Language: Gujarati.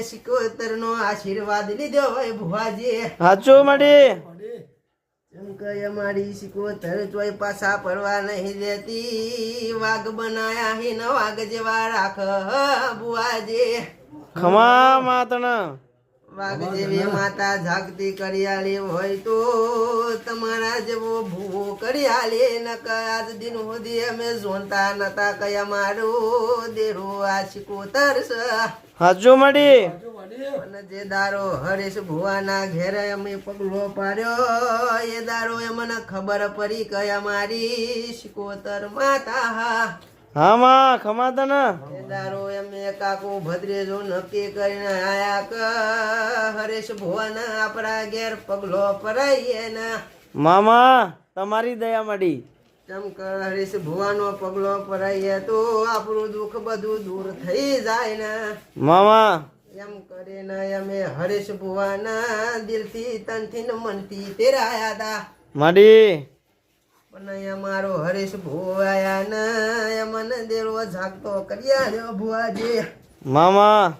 શિકોતર નો આશીર્વાદ લીધો હોય ભુવાજી. સાચું મળી. એમ કે અમારી શિકોતર ચોય પાછા પડવા નહીં દેતી. વાઘ બનાયા હી ન વાઘ જેવા રાખ ભુવાજી. ખમા માતના વાઘ જેવી માતા જાગતી કરિયાળી હોય તો તમારા જેવો ભૂવો કરિયાળી નક આજ દિન સુધી અમે જોનતા નતા કયા મારું દેરો આ શિકોતર છે. સાચું મળી. અને જે દારો હરેશ ભુવાના ઘેરે અમે પગલો પાડ્યો એ દારો એ મને ખબર પડી કે અમારી શિકોતર માતા હા માં ખમા તને. એ દારો એમે કાકુ ભદ્રેજો નક્કી કરીને આયા કે હરેશ ભુવાના આપણા ઘેર પગલો પરાઈએ ને મામા તમારી દયા મળી. જેમ કે હરેશ ભુવાનો પગલો પરાઈએ તો આપણું દુઃખ બધું દૂર થઈ જાય ને મામા એમ કરીને અમે હરેશ ભુવાના દિલથી તનથી ને મનથી તેરાયા હતા. મળી. પણ અમારો હરેશ ભુવાયા ને મને દેરો જાગતો કર્યા ભુવાજી. મામા